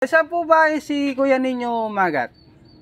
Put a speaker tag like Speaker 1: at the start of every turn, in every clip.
Speaker 1: Saan po ba si kuya ninyo Magat?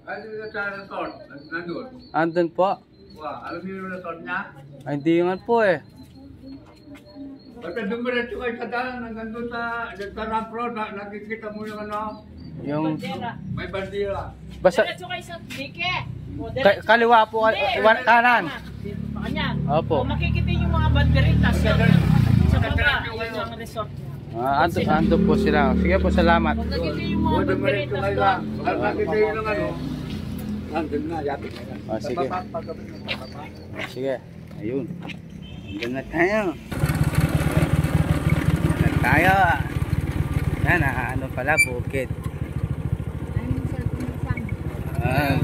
Speaker 2: Ay, dito sa resort. Nandun.
Speaker 1: Andun po.
Speaker 2: Alam niyo yung resort niya?
Speaker 1: Ay, hindi nga po eh.
Speaker 2: Basta dumiretso kayo sa daan, hanggang doon sa Restaurant Pro, nakikita mo yung ano,
Speaker 1: Yung
Speaker 2: may bandila.
Speaker 1: basta
Speaker 3: Diretso kayo sa dike.
Speaker 1: kaliwa po, kanan.
Speaker 3: Kanyan.
Speaker 1: Opo.
Speaker 3: Makikita yung mga banderitas sa baba. Yun ang resort niya.
Speaker 1: Ando po sila. Sige po, salamat.
Speaker 3: Makikita yung mga
Speaker 2: Dumiretso
Speaker 3: banderitas
Speaker 2: kayo
Speaker 3: doon.
Speaker 2: lang. Pag nakita yun ng ano, nandun na, yati na yan.
Speaker 1: Sige. Sige. Ayun. Andun na tayo. Andun na tayo. Yan, ano pala, bukid.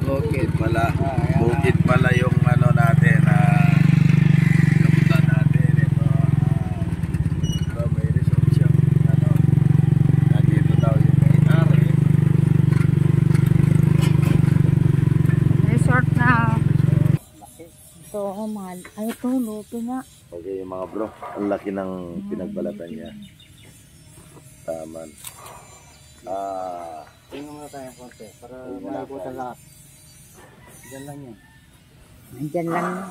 Speaker 1: Bukid pala.
Speaker 4: Bukid pala yung ano natin napunta natin ito may resort siya ano nandito daw yung may-ari
Speaker 5: Resort na. Ito, mahal. Ay, ito, luto nga.
Speaker 4: okay mga bro ang laki ng pinagbalatan niya taman
Speaker 1: Tingnan muna tayo konti para maibutan lahat. Diyan lang yun.
Speaker 5: Nandyan lang.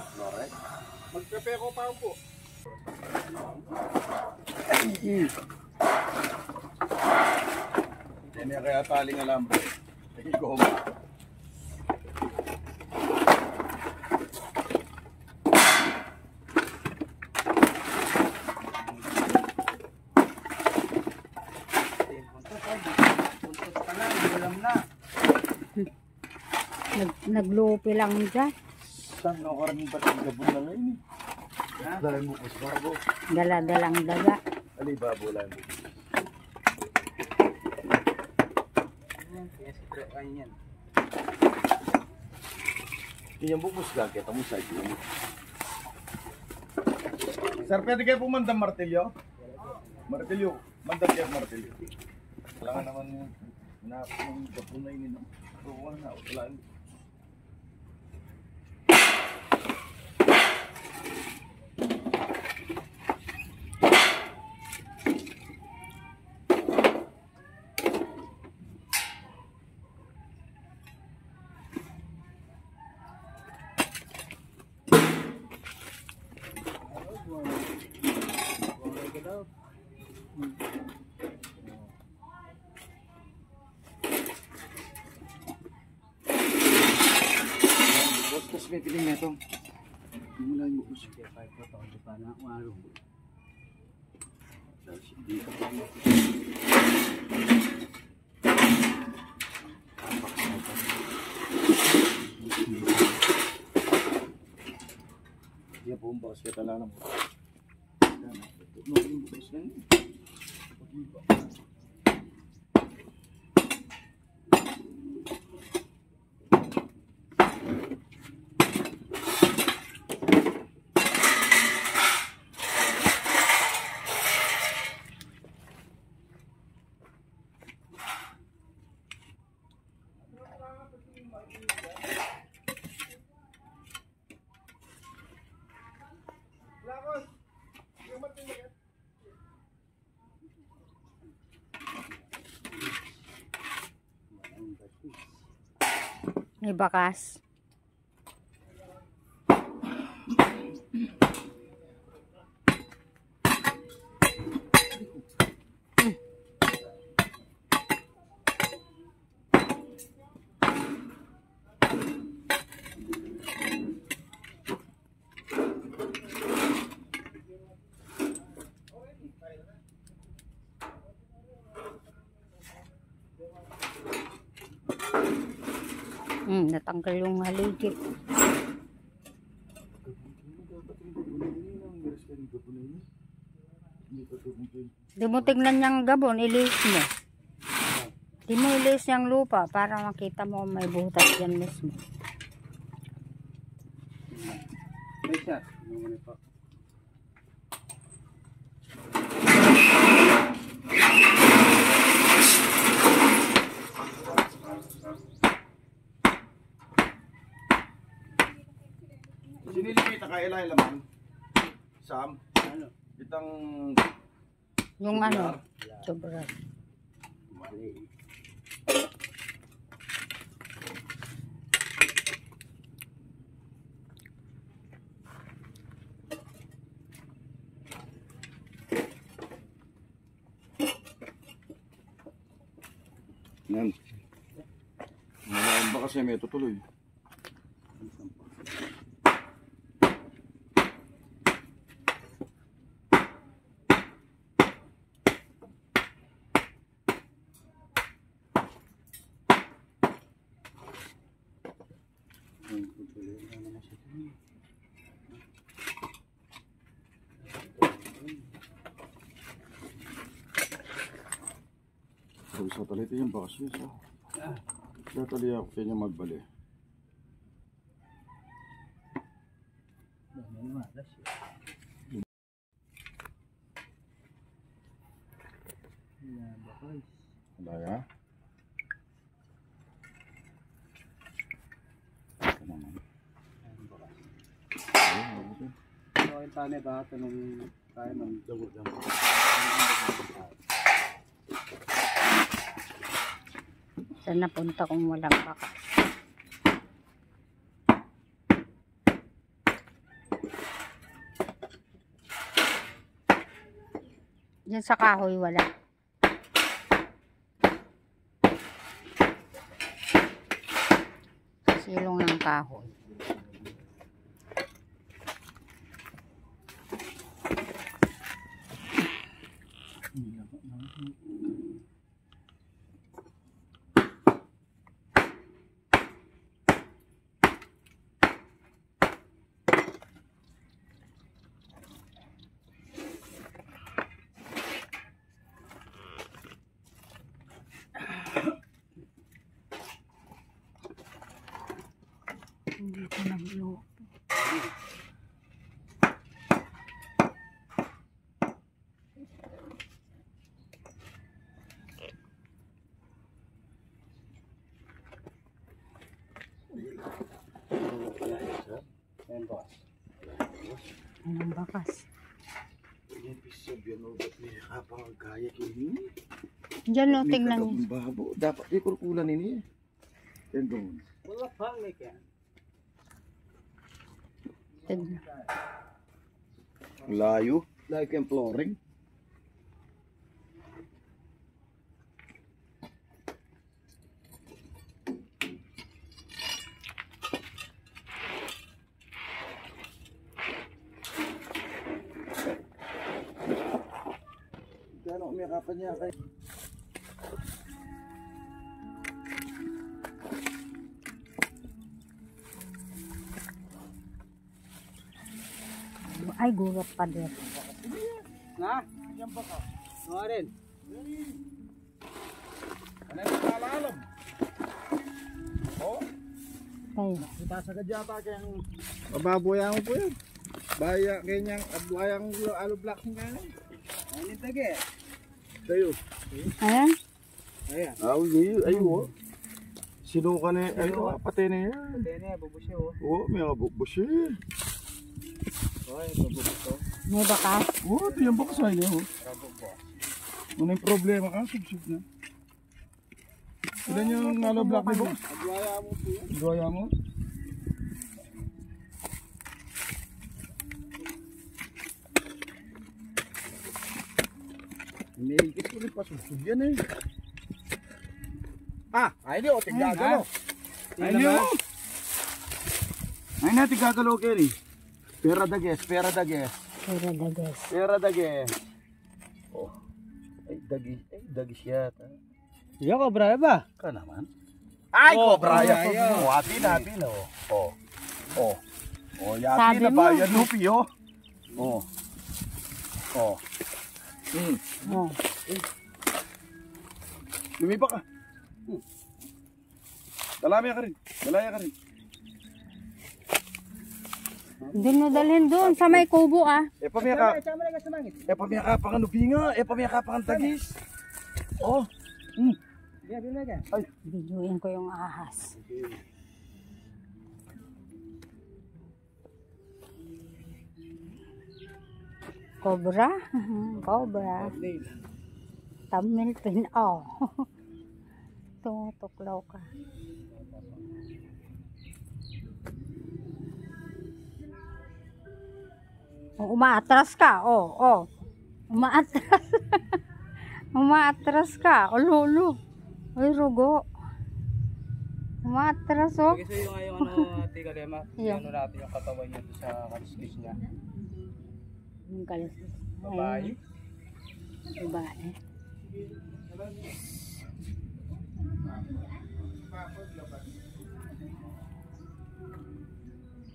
Speaker 4: magkape ko pa po hindi kaya taling alambre ikaw ba
Speaker 5: Naglupi lang dyan.
Speaker 4: saan ako rin ba ng gabon na ngayon dahil mo po sa babo
Speaker 5: Dala-dalang daga.
Speaker 4: alibabo lang
Speaker 1: Ayan.
Speaker 4: yung bukos gagawin mo sa iyo sir pwede kayo pumandang martilyo mandang kayo martilyo kailangan naman yung gabon na yun wala
Speaker 1: Tapos may piling na ito. Mula yung bukos. Kaya kahit pa ito, hindi pa na umarong. Hindi ka pa mo.
Speaker 4: Hindi po bukos kaya talaga mo
Speaker 1: Yung bukos na yun.
Speaker 5: May bakas. Natanggal yung haligid. Di mo tignan niyang gabon, ilis mo. Di mo ilis niyang lupa para makita mo may butas yan mismo.
Speaker 1: May siya. Ano pa?
Speaker 4: Sinilipita ka ilang laman Sam
Speaker 1: Ano?
Speaker 4: itang
Speaker 5: Yung ano, sobra.
Speaker 1: Mali.
Speaker 4: Yan. Malayan ba kasi may tutuloy? Sabi sa talit yung bakas yun sa. Kaya tali ako kanya magbali. Malaya? Ito naman.
Speaker 1: So, yung tanay ba? Tanong tayo ng dagot lang.
Speaker 5: Saan napunta kung walang baka? Diyan sa kahoy wala. Silong ng kahoy. Hindi ko nag-loop.
Speaker 1: Ayan boss.
Speaker 5: Anong bakas?
Speaker 4: Yan pisab yan o. Ba't may kapang gaya kini?
Speaker 5: Diyan no, tingnan niyo.
Speaker 4: Babo. Dapat di kurkulan ini. Yan doon.
Speaker 1: Wala pang may kaya.
Speaker 5: Tingnan.
Speaker 4: Layo. Layo kayong flooring. Gano'ng umiyakapan niya kay...
Speaker 5: Ay, gurot pa din.
Speaker 1: Na? Yan ba ka? Nga rin.
Speaker 4: Ano yung kalalam? Oh?
Speaker 5: Ay,
Speaker 4: Itasagad yata kayang mababoyan mo po yun. Baya kanyang bayang alo black nga.
Speaker 1: Ayun yung tagi.
Speaker 4: Tayo.
Speaker 5: ayan.
Speaker 1: Ayan.
Speaker 4: Ayo. Sino ka na ano pati na yan.
Speaker 1: Pati na, bubusyo.
Speaker 4: Oo, may bubus eh.
Speaker 1: Oy, bubusyo.
Speaker 5: May bakas.
Speaker 4: Oo, ito yung bakas ay niyo.
Speaker 1: Rabo po.
Speaker 4: Ano yung problema ka? Subsub na. Ilan yung alo black mo?
Speaker 1: Adwaya mo po yan.
Speaker 4: Gaya mo? Iniigit ko rin pa subsub yan eh. Ay di o, tigagalo. Ay di o. Ay na, tigagalo kayo ni. Pera dages.
Speaker 5: Pero dagas.
Speaker 4: Pera dages. Oh. Ay, dagis yata.
Speaker 1: Iya ko, bra ba?
Speaker 4: Ka naman. Ay,
Speaker 1: Oh,
Speaker 4: cobra yan.
Speaker 1: cobra yan.
Speaker 4: Oh, happy na, oh. Oh. Oh, yapi
Speaker 5: Sabi
Speaker 4: na
Speaker 5: mo.
Speaker 4: ba yan, Lupi, oh. Oh. Oh.
Speaker 5: Oh.
Speaker 4: Lumipa ka. Dalaya ka rin.
Speaker 5: Doon mo dalhin doon sa may kubo ah.
Speaker 4: Pamiyaka.
Speaker 1: Sama na ka sa mangit.
Speaker 4: Pamiyaka pa ka nubinga. Pamiyaka pa ka tagis. Oh.
Speaker 1: Iya, bila ka.
Speaker 4: Ay.
Speaker 5: Videoin ko yung ahas. Cobra? Cobra. Thumbnail pin. Oh. Tumutuklaw ka. Oh, umaatras ka. Oh. Umaatras. Umaatras ka. Oh, lolo. Uy, rugo. Umatras, oh.
Speaker 1: Kasi yung yung ano, Ate Kalema,
Speaker 5: Yeah.
Speaker 1: ano natin yung katawan niya doon sa kaliskis niya.
Speaker 5: Yung kalis.
Speaker 1: Babae.
Speaker 5: Babae.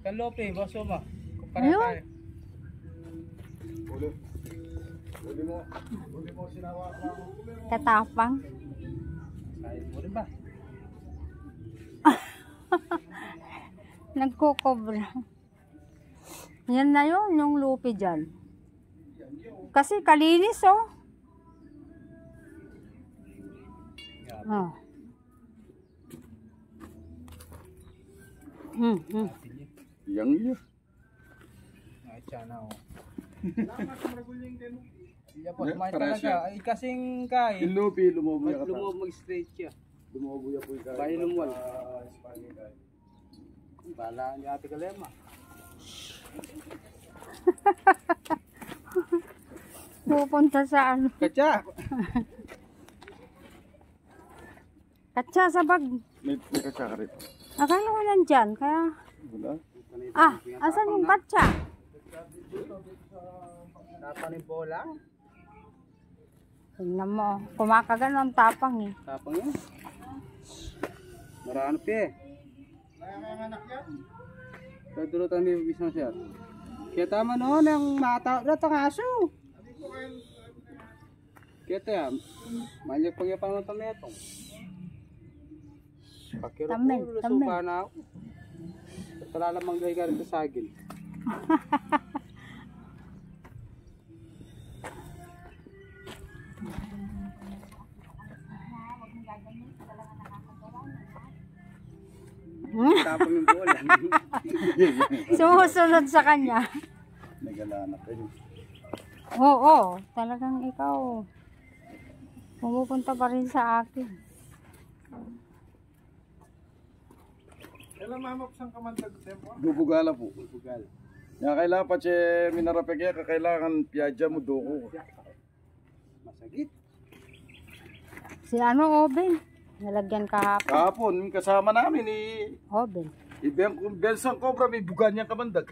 Speaker 1: Kalope, baso mo. Kumpara
Speaker 5: Ayun.
Speaker 1: tayo.
Speaker 4: Uli mo sinawa ko.
Speaker 5: Katapang.
Speaker 1: Kaya mo rin ba?
Speaker 5: Nagkukobra. Yan na yun, yung lupi dyan. Kasi kalinis, oh. Oh.
Speaker 4: Yang iya.
Speaker 1: Ay, tiyan na, oh. Iya po, kumain
Speaker 4: Parehas
Speaker 1: talaga. Ay, kasing kain.
Speaker 4: Ilupi, lumobo yung kata.
Speaker 1: Lumob mag-straight siya.
Speaker 4: Lumobo yung puy kain.
Speaker 1: Bahay lumuwal. Bala ni Ate Kalema.
Speaker 5: Pupunta sa ano.
Speaker 1: Katsa!
Speaker 5: Katsa sa bag.
Speaker 4: May katsaka rin.
Speaker 5: Akala ko nandyan, kaya...
Speaker 4: Wala.
Speaker 5: Asan yung katsa?
Speaker 1: Tapang yung bola.
Speaker 5: Tingnan mo, kumakagan ng tapang eh.
Speaker 1: Tapang yun. Marano pa eh. Durutan mo yung bisang siya. Kaya tama noon, ang mata na itong aso. Kaya tayo, manyak pag-yapang ng tametong. Pakiro
Speaker 5: Tamen,
Speaker 1: po,
Speaker 5: tamen.
Speaker 1: lusuba na ako. Talalamang gay ka rin sa agin. Tapang yung bola.
Speaker 5: Sumusunod sa kanya.
Speaker 4: Nagalanak kayo.
Speaker 5: Oo, talagang ikaw. Pumupunta pa rin sa akin.
Speaker 4: Kailan mamapsang kamandag tempo? Bubugala po.
Speaker 1: Bugal.
Speaker 4: Ya kailangan pa che minarapegya kailangan piadya mo doko.
Speaker 1: Masagit.
Speaker 5: Si ano, Oben? Nalagyan kahapon.
Speaker 4: Kahapon kasama namin ni
Speaker 5: Oben.
Speaker 4: Ibang Benson Cobra may bugan niya kamandag.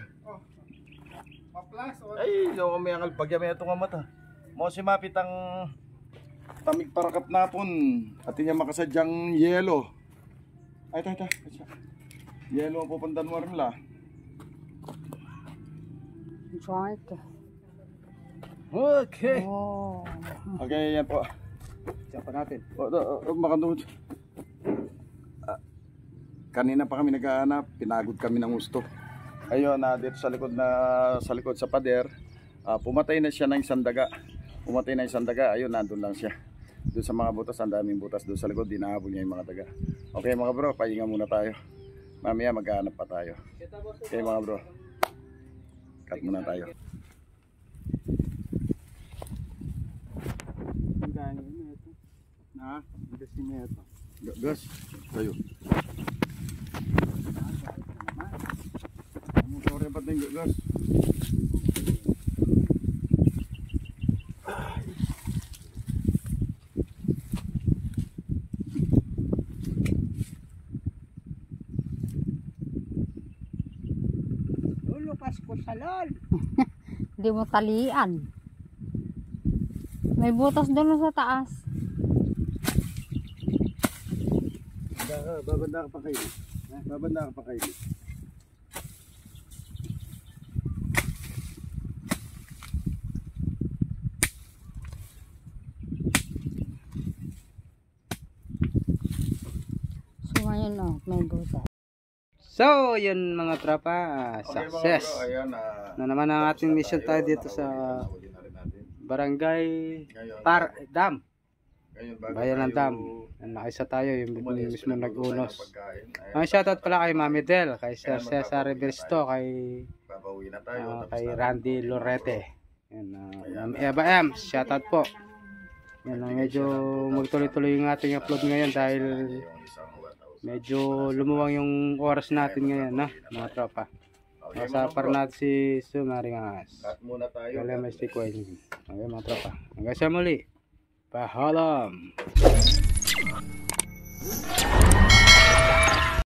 Speaker 4: Ay, yung may angal pagya may itong mata. Mo si mapitang tamig parakap napon at niya makasadyang yelo. Ay, tay. Yelo ang pupuntan mo rin la.
Speaker 5: Joint.
Speaker 1: Okay.
Speaker 5: Oh.
Speaker 4: Okay, yan po.
Speaker 1: Siapa natin?
Speaker 4: Makandungod. Kanina pa kami naghahanap, pinagod kami ng gusto. Ayun, dito sa likod sa pader, pumatay na siya ng isang daga. Ayun, nandun lang siya. Doon sa mga butas, ang daming butas doon sa likod, dinahabol niya yung mga daga. Okay mga bro, pahinga muna tayo. Mamaya maghahanap pa tayo. Okay mga bro, cut muna tayo.
Speaker 1: Na, kasi may ito.
Speaker 4: Gas, tayo. Ano sa repat ng gas?
Speaker 1: Lulukas ko sa lal.
Speaker 5: Hindi mo talian. May butas doon sa taas.
Speaker 4: Babanda ka pa kayo. Babanda ka pa kayo.
Speaker 5: So ngayon, oh, may butas.
Speaker 1: So, yun mga tropa, success.
Speaker 4: Ayan,
Speaker 1: Na naman ang ating mission tayo dito sa
Speaker 4: huli na rin natin.
Speaker 1: Barangay Dam.
Speaker 4: Ngayon, bago
Speaker 1: Bayan ng Dam. Nakisa tayo, yung mismo nag-unos. Ang shoutout pala kay Mami Del, kay Sir Cesar Reversto, kay
Speaker 4: babawi na tayo.
Speaker 1: kay Randy Lorete. Yan, Ma'am Eva M, shoutout po. Yan, medyo magtuloy-tuloy yung ating upload ngayon dahil medyo lumuwang yung oras natin ngayon, na mga tropa. Kasapar natin si Sumaring Angas.
Speaker 4: Cut muna tayo.
Speaker 1: Wala may stick oil. Okay mga tropa. Hanggang sa muli. Paalam.
Speaker 5: Bye.